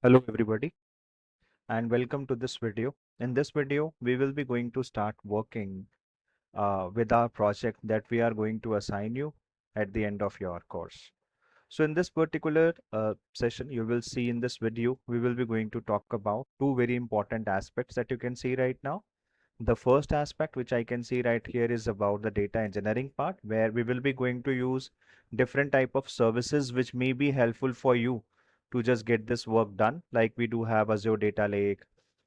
Hello everybody and welcome to this video. In this video, we will be going to start working with our project that we are going to assign you at the end of your course. So in this particular session, you will see in this video, we will be going to talk about two very important aspects that you can see right now. The first aspect which I can see right here is about the data engineering part, where we will be going to use different type of services which may be helpful for you to just get this work done. Like we do have Azure Data Lake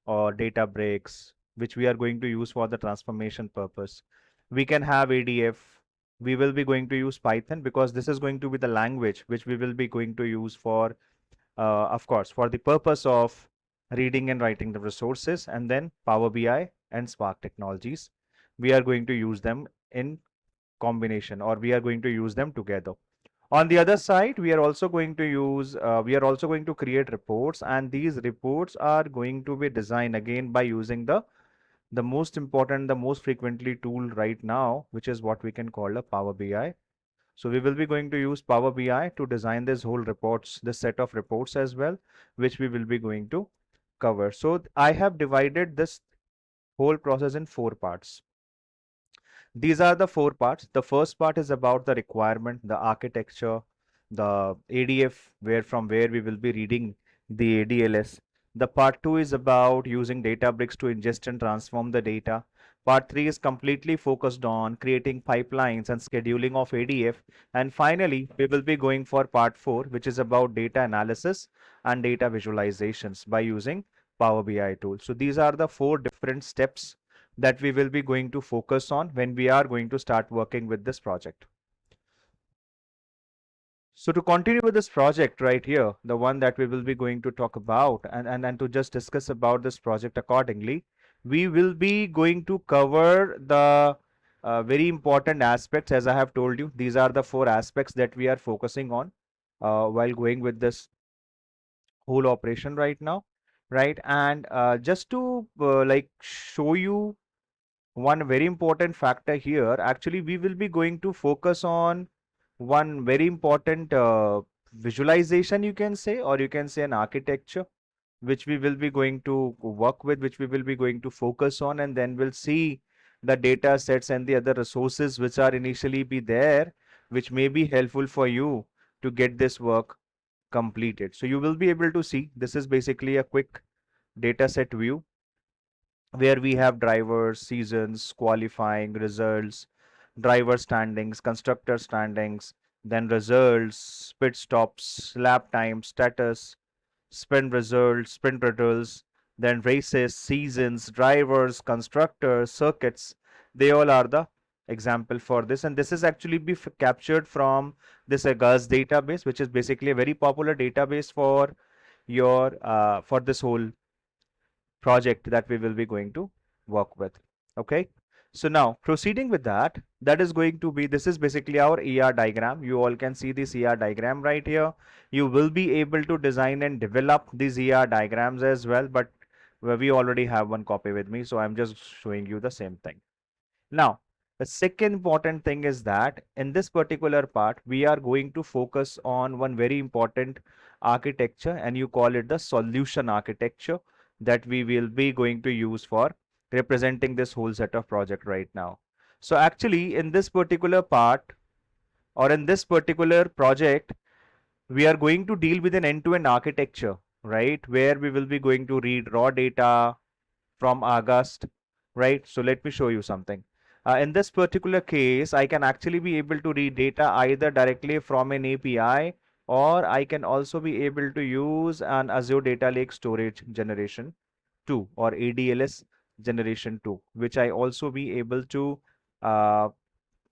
or Databricks, which we are going to use for the transformation purpose. We can have ADF. We will be going to use Python because this is going to be the language which we will be going to use for of course, for the purpose of reading and writing the resources, and then Power BI and Spark technologies. We are going to use them in combination, or we are going to use them together. On the other side, we are also going to create reports, and these reports are going to be designed again by using the most important, the most frequently tool right now, which is what we can call a Power BI. So we will be going to use Power BI to design this whole reports, this set of reports as well, which we will be going to cover. So I have divided this whole process in four parts. These are the four parts. The first part is about the requirement, the architecture, the ADF, where we will be reading the ADLS. The part two is about using Databricks to ingest and transform the data. Part three is completely focused on creating pipelines and scheduling of ADF. And finally, we will be going for part four, which is about data analysis and data visualizations by using Power BI tool. So these are the four different steps that we will be going to focus on when we are going to start working with this project. So to continue with this project right here, the one that we will be going to talk about and to just discuss about this project accordingly, we will be going to cover the very important aspects. As I have told you, these are the four aspects that we are focusing on while going with this whole operation right now, right? And just to like show you one very important factor here, actually we will be going to focus on one very important visualization, you can say, or you can say an architecture, which we will be going to work with, which we will be going to focus on, and then we'll see the data sets and the other resources which are initially be there, which may be helpful for you to get this work completed. So you will be able to see this is basically a quick data set view where we have drivers, seasons, qualifying, results, driver standings, constructor standings, then results, pit stops, lap time, status, sprint results, then races, seasons, drivers, constructors, circuits. They all are the example for this, and this is actually be captured from this Agas database, which is basically a very popular database for your for this whole project that we will be going to work with. Okay. So now proceeding with that, that is going to be, this is basically our ER diagram. You all can see this ER diagram right here. You will be able to design and develop these ER diagrams as well, but we already have one copy with me, so I'm just showing you the same thing. Now, the second important thing is that in this particular part, we are going to focus on one very important architecture, and you call it the solution architecture, that we will be going to use for representing this whole set of project right now. So actually, in this particular part, or in this particular project, we are going to deal with an end-to-end architecture, right? Where we will be going to read raw data from August, right? So let me show you something. In this particular case, I can actually be able to read data either directly from an API, or I can also be able to use an Azure Data Lake Storage Generation 2 or ADLS Generation 2, which I also be able to uh,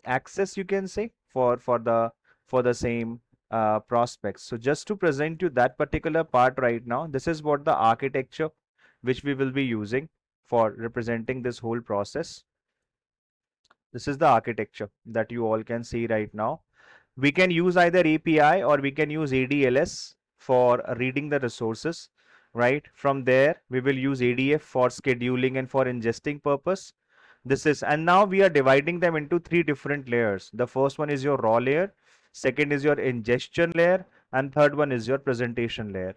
access, you can say, for the same prospects. So just to present you that particular part right now, this is what the architecture which we will be using for representing this whole process. This is the architecture that you all can see right now. We can use either API or we can use ADLS for reading the resources, right? From there, we will use ADF for scheduling and for ingesting purpose. This is, and now we are dividing them into three different layers. The first one is your raw layer, second is your ingestion layer, and third one is your presentation layer.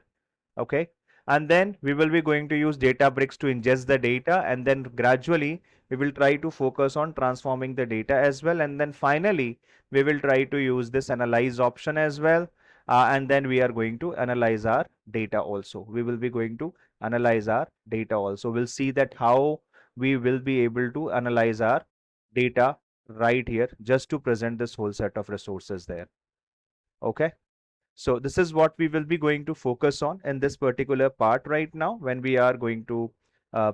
Okay. And then we will be going to use Databricks to ingest the data, and then gradually we will try to focus on transforming the data as well, and then finally we will try to use this analyze option as well, and then we are going to analyze our data also. We will be going to analyze our data also. We'll see that how we will be able to analyze our data right here just to present this whole set of resources there. Okay. So this is what we will be going to focus on in this particular part right now when we are going to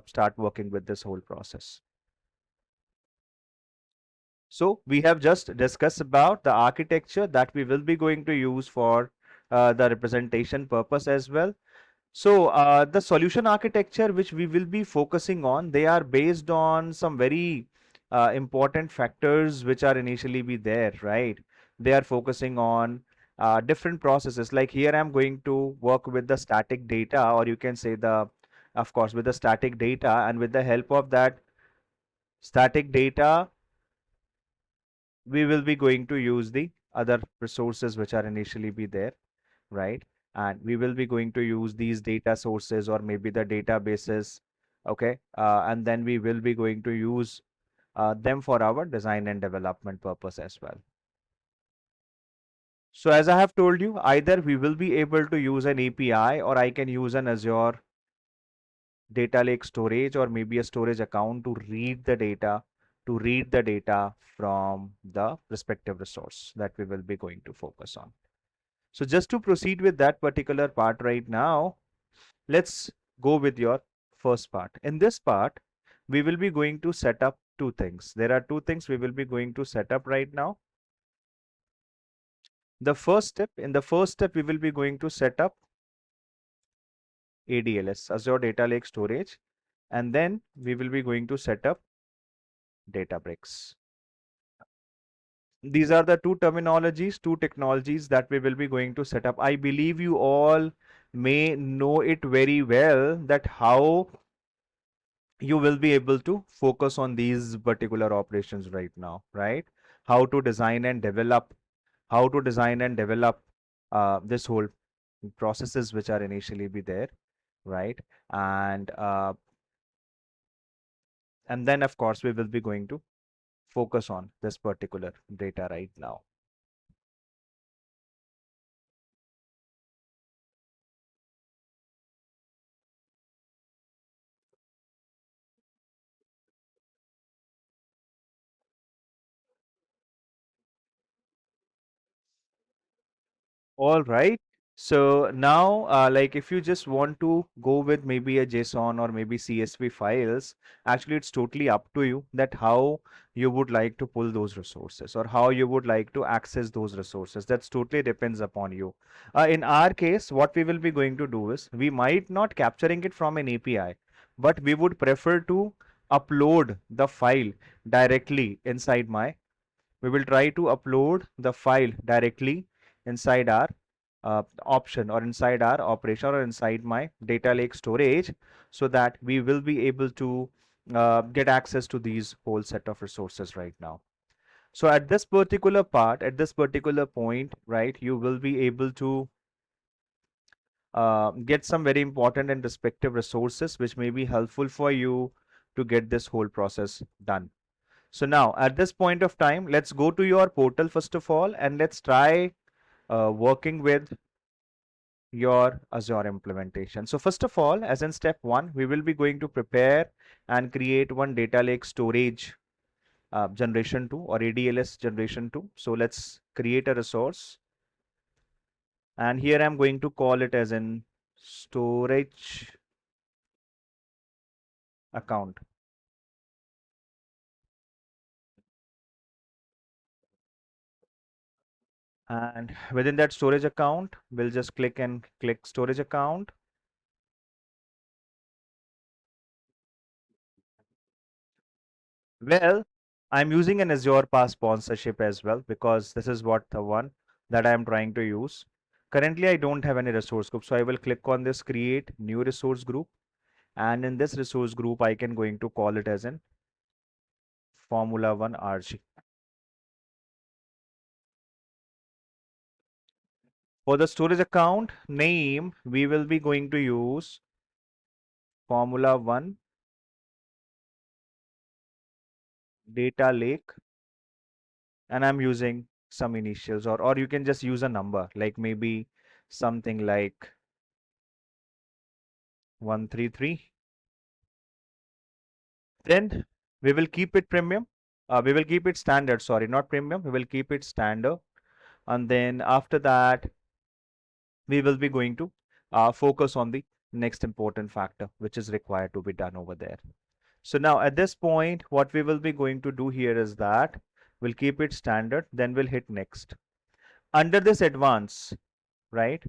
start working with this whole process. So we have just discussed about the architecture that we will be going to use for the representation purpose as well. So the solution architecture which we will be focusing on, they are based on some very important factors which are initially be there, right? They are focusing on different processes. Like here, I'm going to work with the static data, or you can say of course, with the static data, and with the help of that static data, we will be going to use the other resources which are initially be there, right? And we will be going to use these data sources or maybe the databases, okay? And then we will be going to use them for our design and development purpose as well. So as I have told you, either we will be able to use an API, or I can use an Azure data lake storage or maybe a storage account to read the data from the respective resource that we will be going to focus on. So just to proceed with that particular part right now, let's go with your first part. In this part, we will be going to set up two things. There are two things we will be going to set up right now. In the first step, we will be going to set up ADLS, Azure Data Lake Storage, and then we will be going to set up Databricks. These are the two terminologies, two technologies that we will be going to set up. I believe you all may know it very well that how you will be able to focus on these particular operations right now, right? How to design and develop, this whole processes which are initially be there, right? And then of course we will be going to focus on this particular data right now. All right. So now, like if you just want to go with maybe a JSON or maybe CSV files, actually it's totally up to you that how you would like to pull those resources or how you would like to access those resources. That's totally depends upon you. In our case, what we will be going to do is we might not capturing it from an API, but we would prefer to upload the file directly inside my we will try to upload the file directly inside our option or inside our operation or inside my data lake storage so that we will be able to get access to these whole set of resources right now. So at this particular part, at this particular point, right, you will be able to get some very important and respective resources which may be helpful for you to get this whole process done. So now at this point of time, let's go to your portal first of all, and let's try working with your Azure implementation. So first of all, as in step one, we will be going to prepare and create one data lake storage generation 2 or ADLS generation 2. So let's create a resource. And here I'm going to call it as in storage account. And within that storage account, we'll just click storage account. Well, I'm using an Azure Pass sponsorship as well because this is what the one that I am trying to use. Currently, I don't have any resource group, so I will click on this create new resource group. And in this resource group, I can going to call it as in Formula One RG. For the storage account name, we will be going to use Formula 1 data lake, and I'm using some initials, or you can just use a number like maybe something like 133. Then we will keep it premium. We will keep it standard, sorry, not premium. We will keep it standard. And then after that, we will be going to focus on the next important factor, which is required to be done over there. So now at this point, what we will be going to do here is that we'll keep it standard, then we'll hit next. Under this advance, right?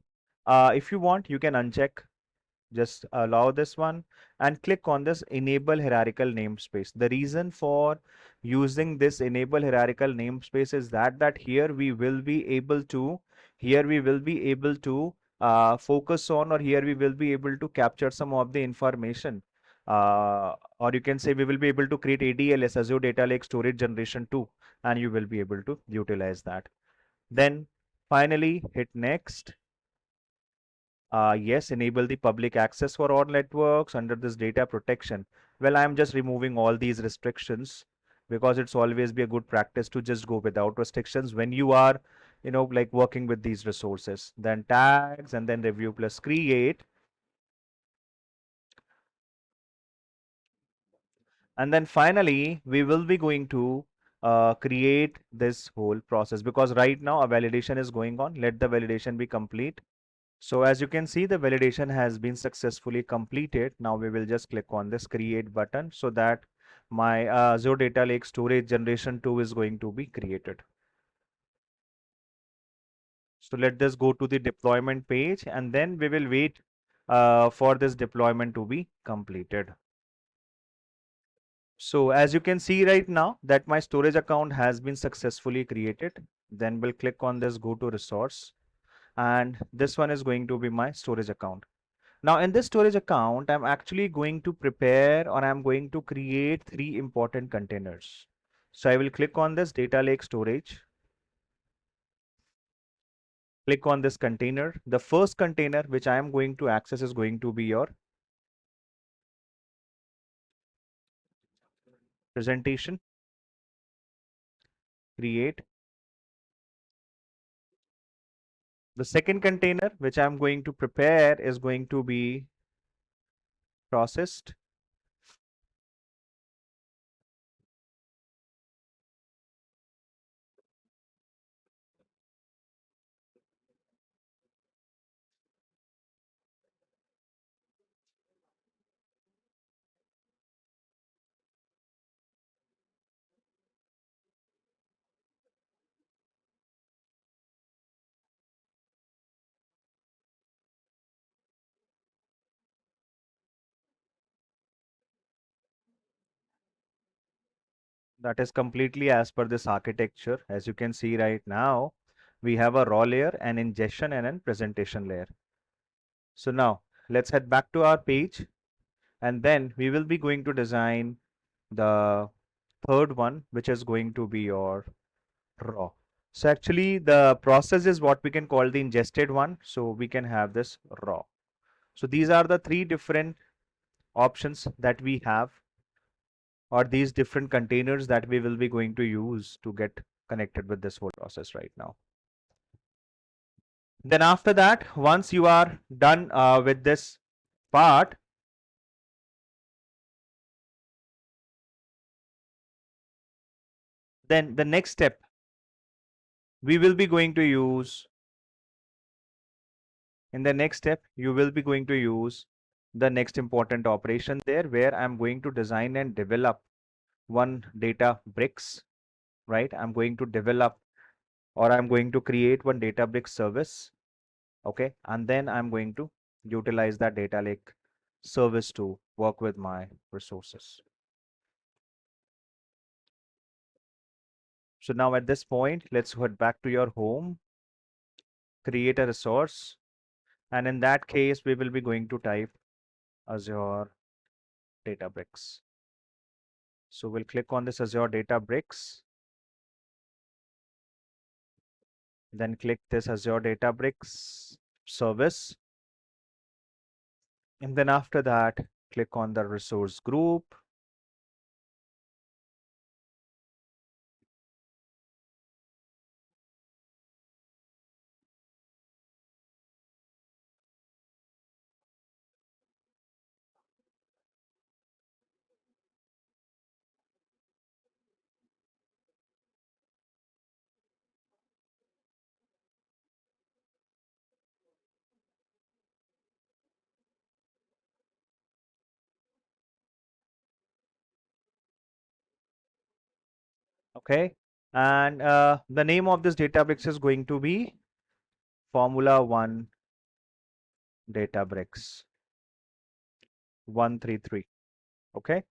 If you want, you can uncheck, just allow this one and click on this enable hierarchical namespace. The reason for using this enable hierarchical namespace is that here we will be able to focus on, or here we will be able to capture some of the information, or you can say we will be able to create ADLS, Azure Data Lake Storage Generation 2, and you will be able to utilize that. Then finally hit next. Yes, enable the public access for all networks under this data protection. Well, I'm just removing all these restrictions because it's always be a good practice to just go without restrictions when you are, like working with these resources. Then tags and then review plus create. And then finally, we will be going to create this whole process, because right now a validation is going on. Let the validation be complete. So as you can see, the validation has been successfully completed. Now we will just click on this create button so that my Azure Data Lake Storage Generation 2 is going to be created. So let this go to the deployment page, and then we will wait for this deployment to be completed. So as you can see right now that my storage account has been successfully created. Then we'll click on this go to resource, and this one is going to be my storage account. Now in this storage account, I'm actually going to prepare, or I'm going to create 3 important containers. So I will click on this data lake storage, click on this container. The first container which I am going to access is going to be your presentation, create. The second container which I'm going to prepare is going to be processed. That is completely as per this architecture. As you can see right now, we have a raw layer, an ingestion, and a presentation layer. So now let's head back to our page, and then we will be going to design the third one, which is going to be your raw. So actually the process is what we can call the ingested one. So we can have this raw. So these are the 3 different options that we have, or these different containers that we will be going to use to get connected with this whole process right now. Then after that, once you are done with this part, then the next step we will be going to use, in the next step, you will be going to use the next important operation there, where I'm going to design and develop one data bricks, right? I'm going to develop, or I'm going to create one Databricks service. Okay. And then I'm going to utilize that data lake service to work with my resources. So now at this point, let's head back to your home, create a resource. And in that case, we will be going to type Azure Databricks. So we'll click on this Azure Databricks. Then click this Azure Databricks service. And then after that, click on the resource group. Okay. And the name of this Databricks is going to be Formula One Databricks 133. Okay.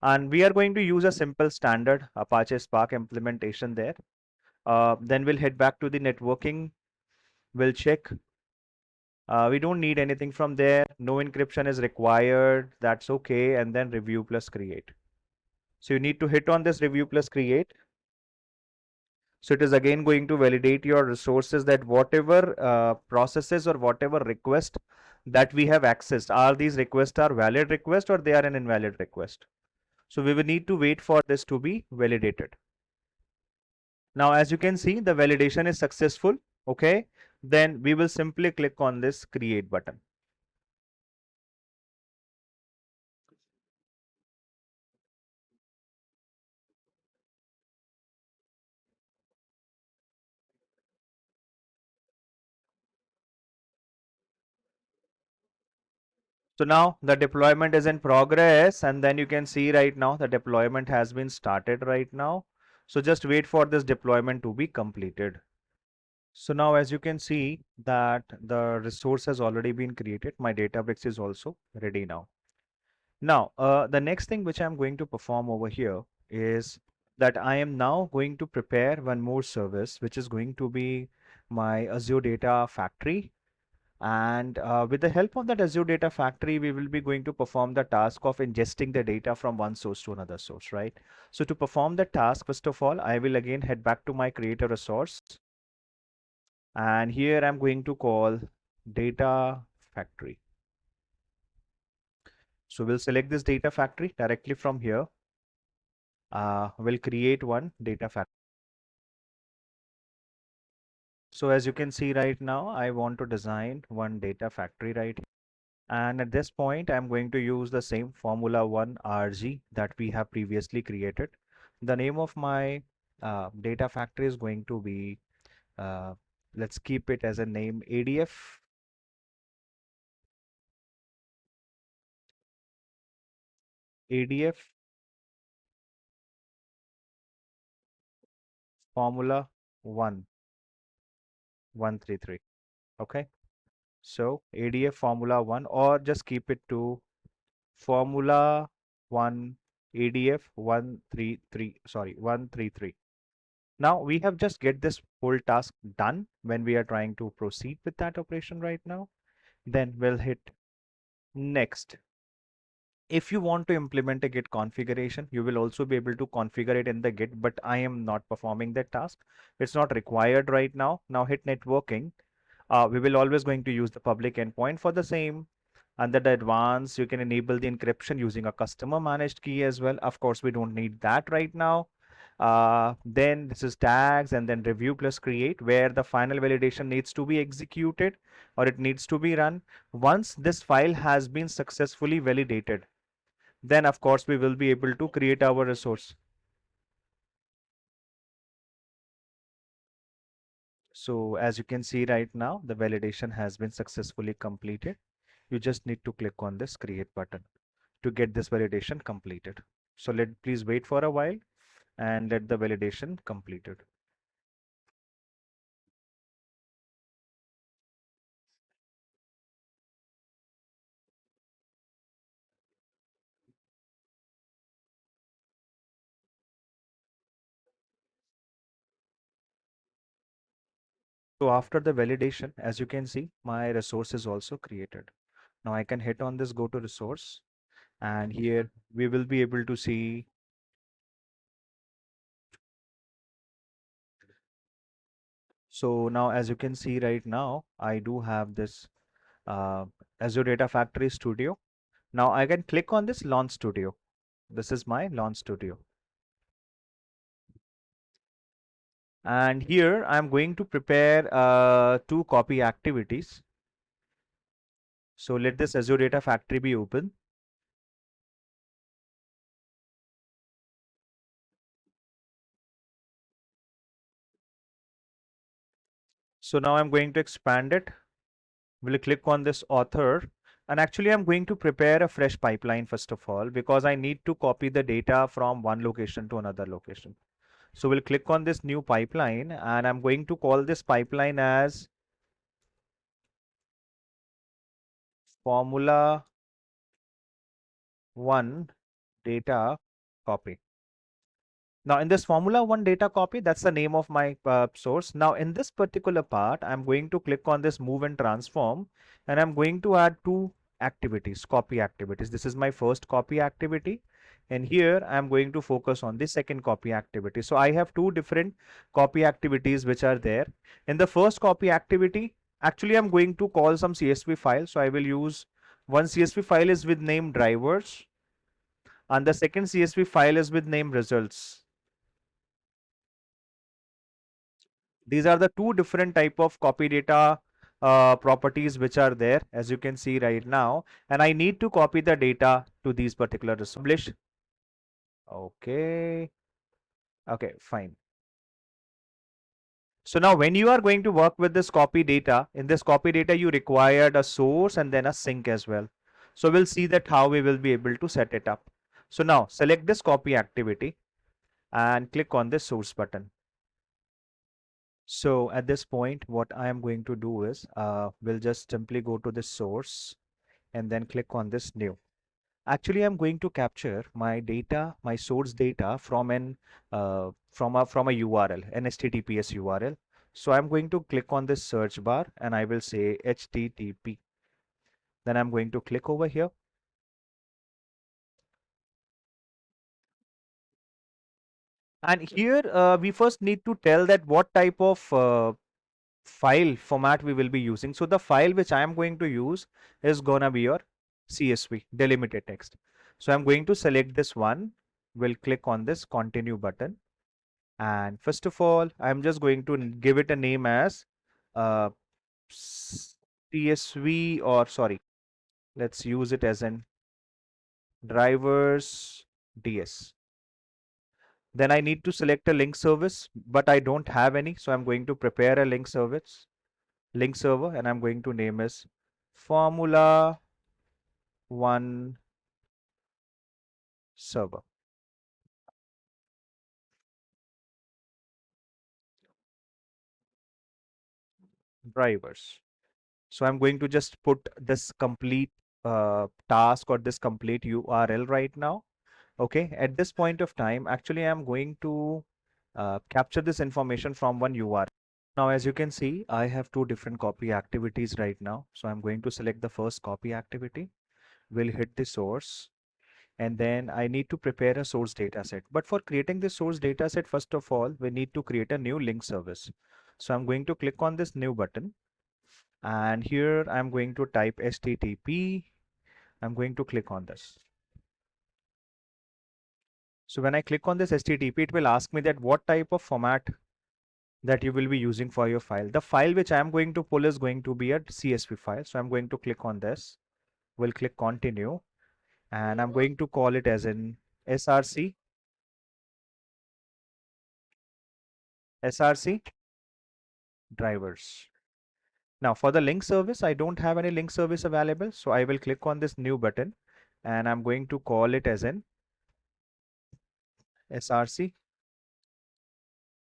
And we are going to use a simple standard Apache Spark implementation there. Then we'll head back to the networking. We'll check. We don't need anything from there. No encryption is required. That's okay. And then review plus create. So you need to hit on this review plus create. So it is again going to validate your resources that whatever processes or whatever request that we have accessed, are these requests are valid request or they are an invalid request. So we will need to wait for this to be validated. Now, as you can see, the validation is successful. Okay. Then we will simply click on this create button. So now the deployment is in progress, and then you can see right now the deployment has been started right now. So just wait for this deployment to be completed. So now as you can see that the resource has already been created. My Databricks is also ready now. Now, the next thing which I'm going to perform over here is that I am now going to prepare one more service, which is going to be my Azure Data Factory. And with the help of that Azure Data Factory, we will be going to perform the task of ingesting the data from one source to another source, right? So to perform the task, first of all, I will again head back to my create a resource. And here I'm going to call Data Factory. So we'll select this Data Factory directly from here. We'll create one Data Factory. So as you can see right now, I want to design one Data Factory right here. And at this point, I'm going to use the same Formula One RG that we have previously created. The name of my data factory is going to be, uh, let's keep it as a name ADF. ADF Formula 1 133. Okay. So ADF Formula 1, or just keep it to Formula 1 ADF 133, sorry, 133. Now we have just get this whole task done when we are trying to proceed with that operation right now. Then we'll hit next. If you want to implement a Git configuration, you will also be able to configure it in the Git, but I am not performing that task. It's not required right now. Now hit networking. We will always going to use the public endpoint for the same. Under the advanced, you can enable the encryption using a customer managed key as well. Of course, we don't need that right now. Then this is tags and then review plus create, where the final validation needs to be executed or it needs to be run. Once this file has been successfully validated, then of course we will be able to create our resource. So as you can see right now, the validation has been successfully completed. You just need to click on this create button to get this validation completed. So please wait for a while and let the validation completed. So after the validation, as you can see, my resource is also created. Now I can hit on this go to resource, and here we will be able to see So now, as you can see right now, I do have this uh, Azure Data Factory Studio. Now I can click on this Launch Studio. This is my Launch Studio. And here I'm going to prepare two copy activities. So let this Azure Data Factory be open. So now I'm going to expand it. We'll click on this author. And actually, I'm going to prepare a fresh pipeline first of all, because I need to copy the data from one location to another location. So we'll click on this new pipeline and I'm going to call this pipeline as Formula 1 data copy. Now in this Formula 1 data copy, that's the name of my source. Now in this particular part, I'm going to click on this move and transform, and I'm going to add two activities, copy activities. This is my first copy activity. And here I'm going to focus on the second copy activity. So I have two different copy activities which are there. In the first copy activity, actually I'm going to call some CSV file. So I will use one CSV file is with name drivers, and the second CSV file is with name results. These are the two different type of copy data properties which are there, as you can see right now, and I need to copy the data to these particular publish. Okay, okay, fine. So now when you are going to work with this copy data, in this copy data you required a source and then a sink as well. So we'll see that how we will be able to set it up. So now select this copy activity and click on this source button. So at this point, what I am going to do is we'll just simply go to the source and then click on this new. Actually, I'm going to capture my data, my source data from an from a URL, an HTTPS URL. So I'm going to click on this search bar and I will say HTTP. Then I'm going to click over here. And here we first need to tell that what type of file format we will be using. So the file which I am going to use is gonna be your CSV, delimited text. So I'm going to select this one. We'll click on this continue button. And first of all, I'm just going to give it a name as uh, CSV, or sorry, let's use it as an drivers DS. Then I need to select a link service, but I don't have any. So I'm going to prepare a link server, and I'm going to name as Formula 1 server drivers. So I'm going to just put this complete task or this complete URL right now. Okay, at this point of time, actually I'm going to capture this information from one URL. Now, as you can see, I have two different copy activities right now. So I'm going to select the first copy activity. We'll hit the source. And then I need to prepare a source data set. But for creating this source data set, first of all, we need to create a new link service. So I'm going to click on this new button. And here I'm going to type HTTP. I'm going to click on this. So when I click on this HTTP, it will ask me that what type of format that you will be using for your file. The file which I'm going to pull is going to be a CSV file. So I'm going to click on this. We'll click continue. And I'm going to call it as an SRC drivers. Now for the link service, I don't have any link service available. So I will click on this new button and I'm going to call it as an SRC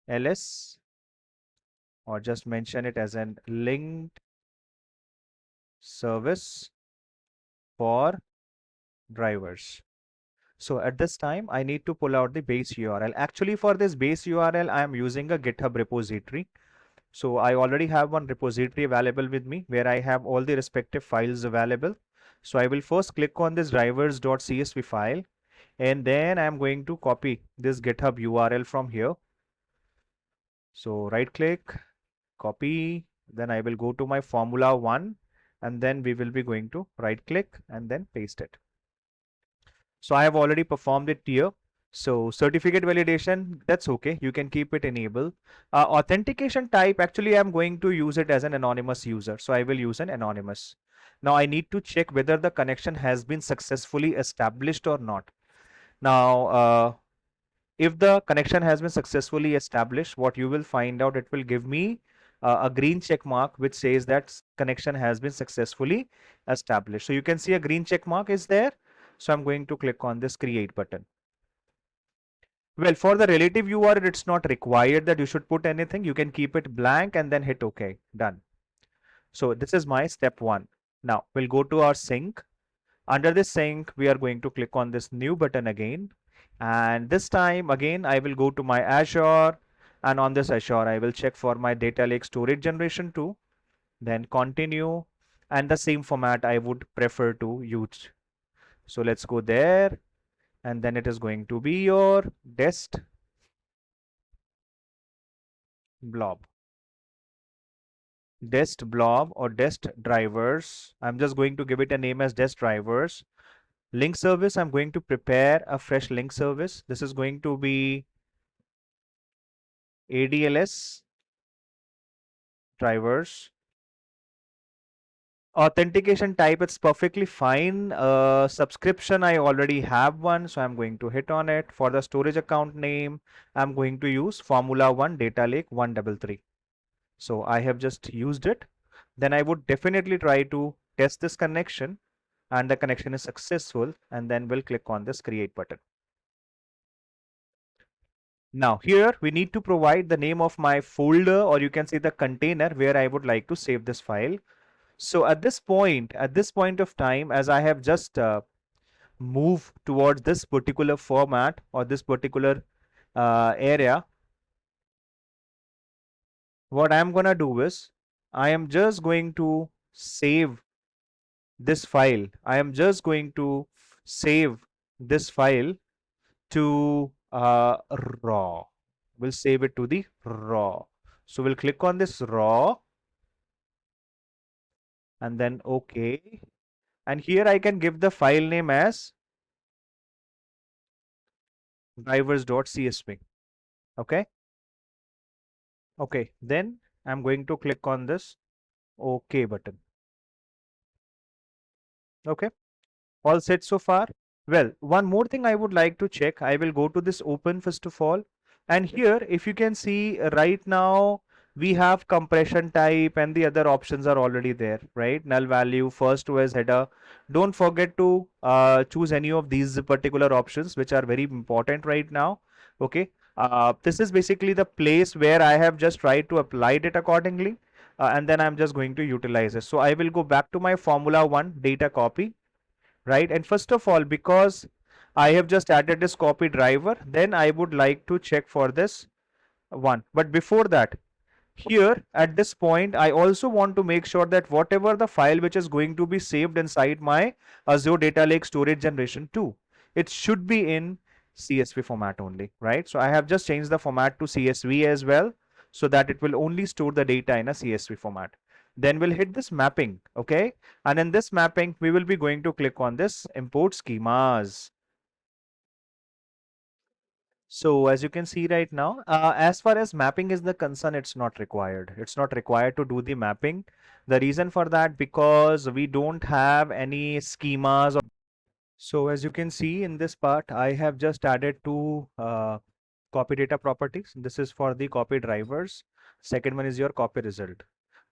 LS, or just mention it as an linked service for drivers. So at this time, I need to pull out the base URL. Actually, for this base URL, I am using a GitHub repository. So I already have one repository available with me where I have all the respective files available. So I will first click on this drivers.csv file, and then I'm going to copy this GitHub URL from here. So right click, copy. Then I will go to my Formula 1 and then we will be going to right click and then paste it. So I have already performed it here. So certificate validation, that's okay. You can keep it enabled. Authentication type, actually I'm going to use it as an anonymous user. So I will use an anonymous. Now I need to check whether the connection has been successfully established or not. Now, if the connection has been successfully established, what you will find out, it will give me a green check mark which says that connection has been successfully established. So you can see a green check mark is there. So I'm going to click on this create button. Well, for the relative URL, it's not required that you should put anything. You can keep it blank and then hit OK. Done. So this is my step 1. Now we'll go to our sync. Under this sync, we are going to click on this new button again. And this time again, I will go to my Azure, and on this Azure, I will check for my data lake storage generation 2, then continue, and the same format I would prefer to use. So let's go there, and then it is going to be your dest blob. Dest blob or dest drivers. I'm just going to give it a name as dest drivers. Link service, I'm going to prepare a fresh link service. This is going to be ADLS drivers. Authentication type, it's perfectly fine. Subscription, I already have one, so I'm going to hit on it. For the storage account name, I'm going to use Formula 1 Data Lake 133. So I have just used it. Then I would definitely try to test this connection, and the connection is successful, and then we'll click on this create button. Now here we need to provide the name of my folder, or you can say the container where I would like to save this file. So at this point of time, as I have just moved towards this particular format or this particular area, what I'm gonna do is I am just going to save this file. I am just going to save this file to raw. We'll save it to the raw. So we'll click on this raw and then OK. And here I can give the file name as drivers.csv. Okay. Okay. Then I'm going to click on this OK button. Okay. All set so far. Well, one more thing I would like to check. I will go to this open first of all. And here, if you can see right now, we have compression type and the other options are already there, right? Null value, first OS header. Don't forget to choose any of these particular options, which are very important right now. Okay. This is basically the place where I have just tried to apply it accordingly. And then I'm just going to utilize it. So I will go back to my Formula 1 data copy, right? And first of all, because I have just added this copy driver, then I would like to check for this one. But before that, here at this point, I also want to make sure that whatever the file which is going to be saved inside my Azure Data Lake Storage Generation 2, it should be in CSV format only, right? So I have just changed the format to CSV as well, so that it will only store the data in a CSV format. Then we'll hit this mapping, okay? And in this mapping, we will be going to click on this import schemas. So as you can see right now, as far as mapping is the concern, it's not required. It's not required to do the mapping. The reason for that, because we don't have any schemas. So as you can see in this part, I have just added two copy data properties. This is for the copy drivers. Second one is your copy result.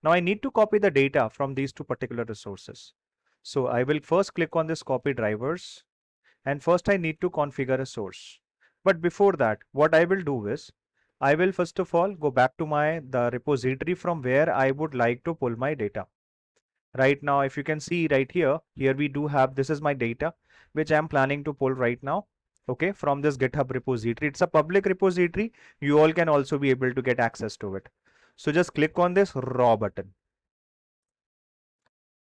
Now I need to copy the data from these two particular resources. So I will first click on this copy drivers, and first I need to configure a source. But before that, what I will do is I will first of all go back to the repository from where I would like to pull my data. Right now, if you can see right here we do have, this is my data which I'm planning to pull right now. Okay, from this GitHub repository. It's a public repository. You all can also be able to get access to it. So just click on this raw button.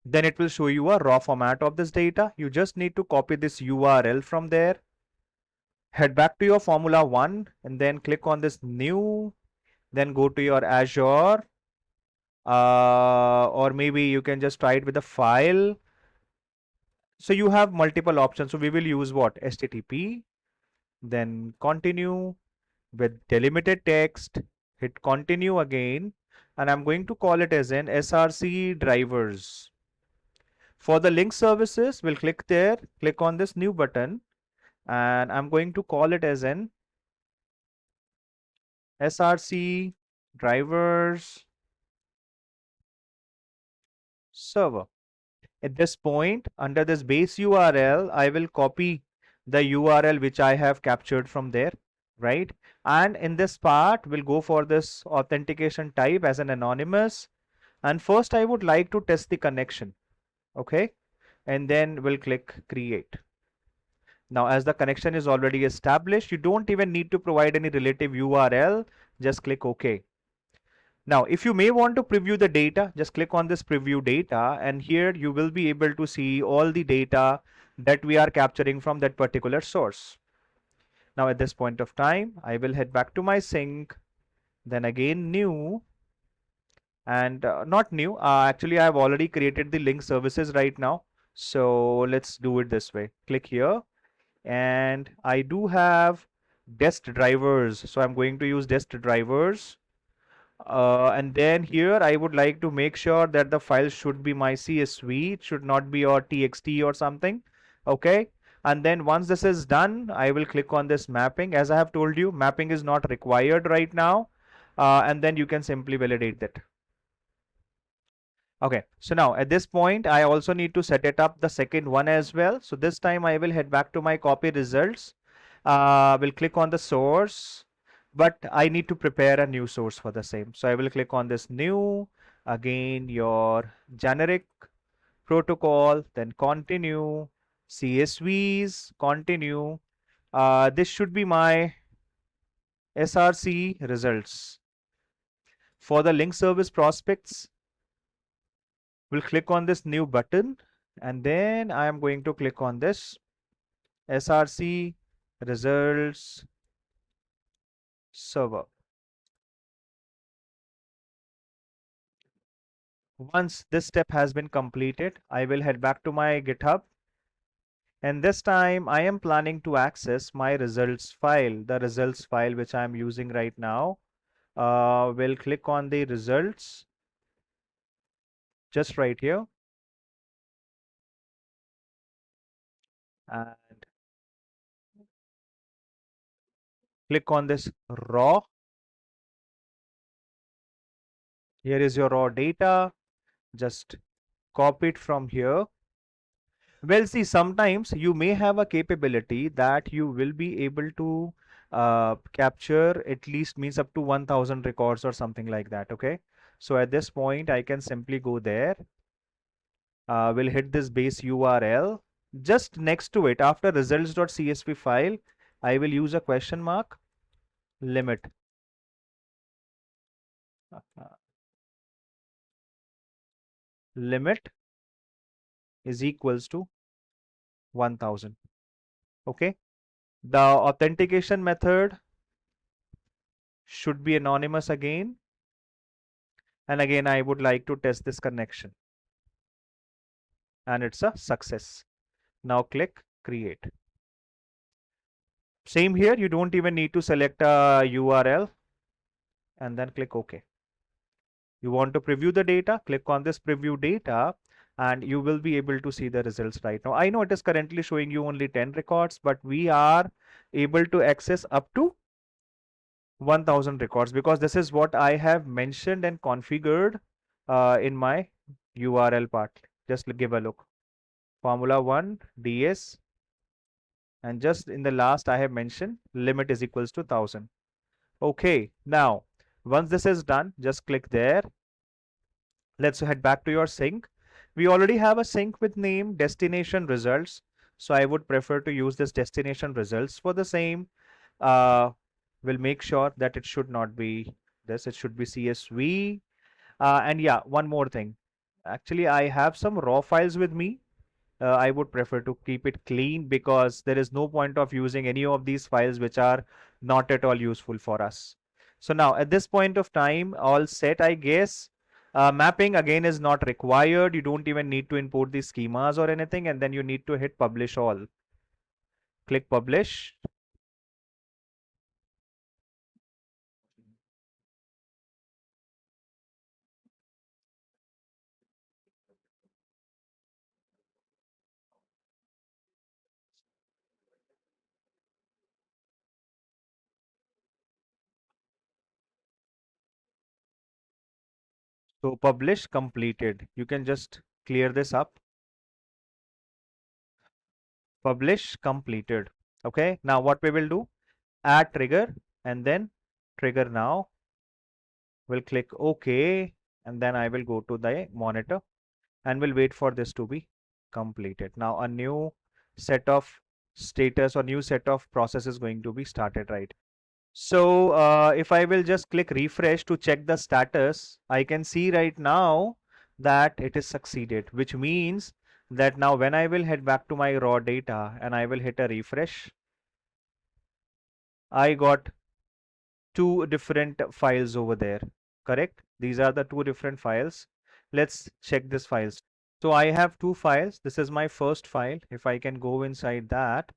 Then it will show you a raw format of this data. You just need to copy this URL from there. Head back to your Formula 1 and then click on this new. Then go to your Azure or maybe you can just try it with a file. So you have multiple options. So we will use what? HTTP, then continue with delimited text, hit continue again, and I'm going to call it as an SRC drivers. For the link services, we'll click there, click on this new button, and I'm going to call it as an SRC drivers server. At this point, under this base URL, I will copy the URL which I have captured from there, right? And in this part, we'll go for this authentication type as an anonymous. And first, I would like to test the connection, okay? And then we'll click create. Now, as the connection is already established, you don't even need to provide any relative URL. Just click OK. Now, if you may want to preview the data, just click on this preview data, and here you will be able to see all the data that we are capturing from that particular source. Now, at this point of time, I will head back to my sink, then again new, and not new. Actually, I have already created the link services right now. So let's do it this way. Click here, and I do have dest drivers. So I'm going to use dest drivers. And then here I would like to make sure that the file should be my CSV. It should not be your TXT or something. Okay. And then once this is done, I will click on this mapping. As I have told you, mapping is not required right now. And then you can simply validate that. Okay, so now at this point, I also need to set it up the second one as well. So this time I will head back to my copy results. Will click on the source, but I need to prepare a new source for the same. So I will click on this new, again your generic protocol, then continue, CSVs, continue. This should be my SRC results. For the link service prospects, we'll click on this new button, and then I am going to click on this SRC results server. Once this step has been completed, I will head back to my GitHub, and this time I am planning to access my results file, the results file which I am using right now. We'll click on the results just right here, and click on this raw. Here is your raw data. Just copy it from here. Well, see, sometimes you may have a capability that you will be able to capture at least means up to 1000 records or something like that. Okay. So at this point, I can simply go there. We'll hit this base URL. Just next to it, after results.csv file, I will use a question mark limit. Limit is equals to 1000. Okay. The authentication method should be anonymous again. And again, I would like to test this connection. And it's a success. Now click create. Same here, you don't even need to select a URL and then click OK. You want to preview the data, click on this preview data, and you will be able to see the results right now. I know it is currently showing you only 10 records, but we are able to access up to 1000 records because this is what I have mentioned and configured in my URL part. Just give a look. Formula 1 DS, and just in the last I have mentioned limit is equals to 1000. Okay, now once this is done, just click there. Let's head back to your sink. We already have a sink with name destination results, so I would prefer to use this destination results. For the same, we'll make sure that it should not be this, it should be CSV. And yeah, one more thing, actually I have some raw files with me. I would prefer to keep it clean because there is no point of using any of these files which are not at all useful for us. So now at this point of time, all set, I guess. Mapping again is not required. You don't even need to import the schemas or anything, and then you need to hit publish all. Click publish. So publish completed. You can just clear this up. Publish completed. Okay. Now what we will do? Add trigger and then trigger now. We'll click OK, and then I will go to the monitor and we'll wait for this to be completed. Now a new set of status or new set of process is going to be started, right? So if I will just click refresh to check the status, I can see right now that it is succeeded, which means that now when I will head back to my raw data and I will hit a refresh, I got two different files over there, correct? These are the two different files. Let's check this files. So I have two files. This is my first file. If I can go inside that,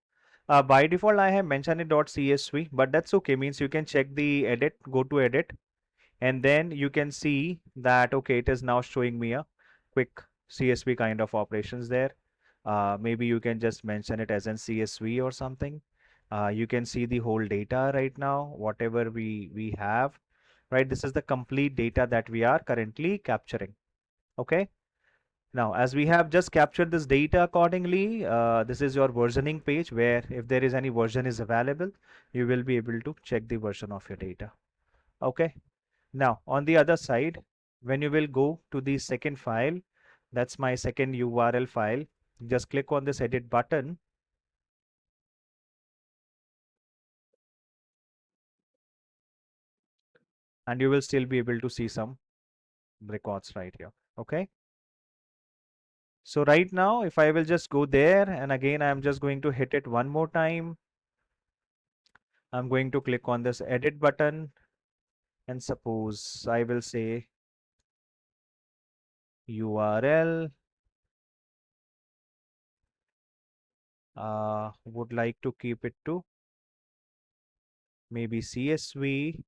by default I have mentioned it .csv, but that's okay. Means you can check the edit, go to edit, and then you can see that okay, it is now showing me a quick CSV kind of operations there. Maybe you can just mention it as an CSV or something. You can see the whole data right now, whatever we have, right? This is the complete data that we are currently capturing. Okay. Now, as we have just captured this data accordingly, this is your versioning page where if there is any version is available, you will be able to check the version of your data. Okay. Now, on the other side, when you will go to the second file, that's my second URL file, just click on this edit button and you will still be able to see some records right here. Okay. So right now, if I will just go there and again, I'm just going to hit it one more time. I'm going to click on this edit button and suppose I will say URL, would like to keep it to maybe CSV,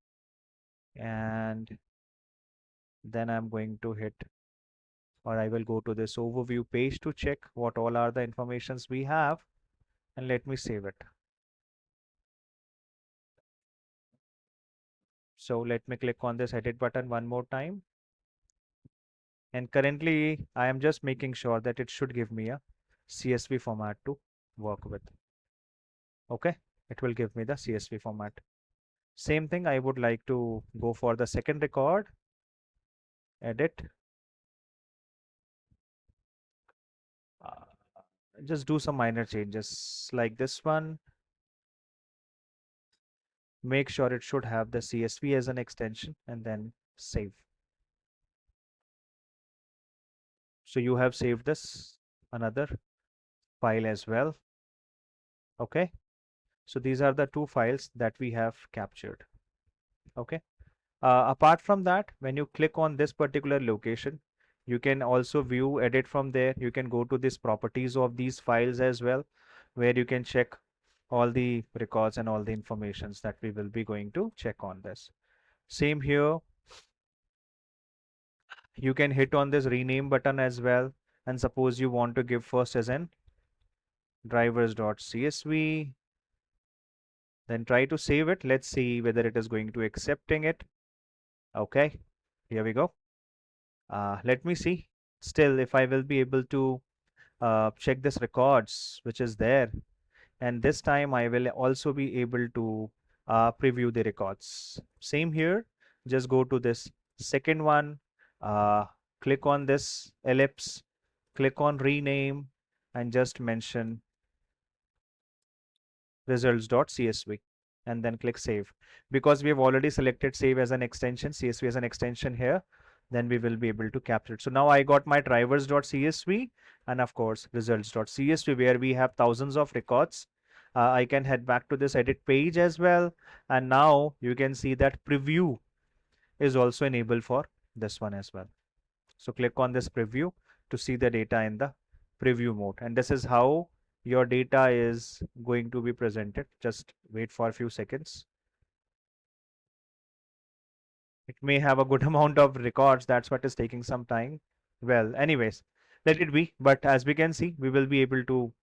and then I'm going to hit, or I will go to this overview page to check what all are the informations we have, and let me save it. So let me click on this edit button one more time. And currently I am just making sure that it should give me a CSV format to work with. Okay, it will give me the CSV format. Same thing, I would like to go for the second record, edit, just do some minor changes like this one. Make sure it should have the CSV as an extension and then save. So you have saved this another file as well. Okay, so these are the two files that we have captured. Okay. Apart from that, when you click on this particular location, you can also view edit from there. You can go to these properties of these files as well, where you can check all the records and all the informations that we will be going to check on this. Same here, you can hit on this rename button as well. And suppose you want to give first as an drivers.csv, then try to save it. Let's see whether it is going to accepting it. Okay, here we go. Let me see still if I will be able to check this records which is there, and this time I will also be able to preview the records. Same here, just go to this second one, uh, click on this ellipse, click on rename, and just mention results.csv and then click save. Because we have already selected save as an extension, CSV as an extension here, then we will be able to capture it. So now I got my drivers.csv and of course results.csv where we have thousands of records. I can head back to this edit page as well, and now you can see that preview is also enabled for this one as well. So click on this preview to see the data in the preview mode. And this is how your data is going to be presented. Just wait for a few seconds. It may have a good amount of records. That's what is taking some time. Well, anyways, let it be. But as we can see, we will be able to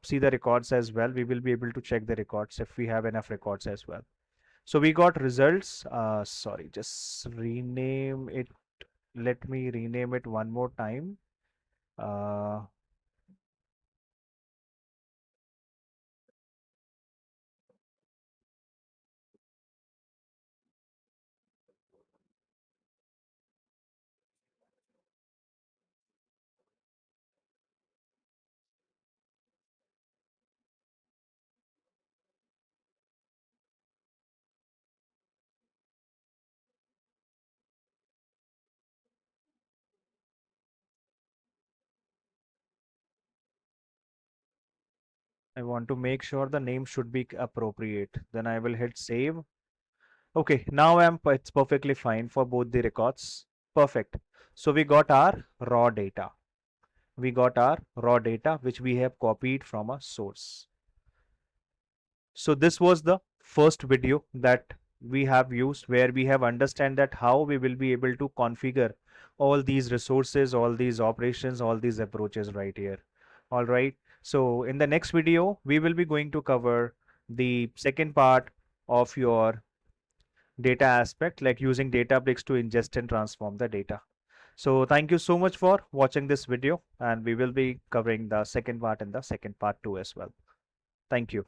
see the records as well. We will be able to check the records if we have enough records as well. So we got results. Sorry, just rename it. Let me rename it one more time. Uh, I want to make sure the name should be appropriate. Then I will hit save. Okay, now it's perfectly fine for both the records. Perfect. So we got our raw data. We got our raw data which we have copied from a source. So this was the first video that we have used where we have understand that how we will be able to configure all these resources, all these operations, all these approaches right here. All right. So in the next video, we will be going to cover the second part of your data aspect, like using Databricks to ingest and transform the data. So thank you so much for watching this video, and we will be covering the second part in the second part too as well. Thank you.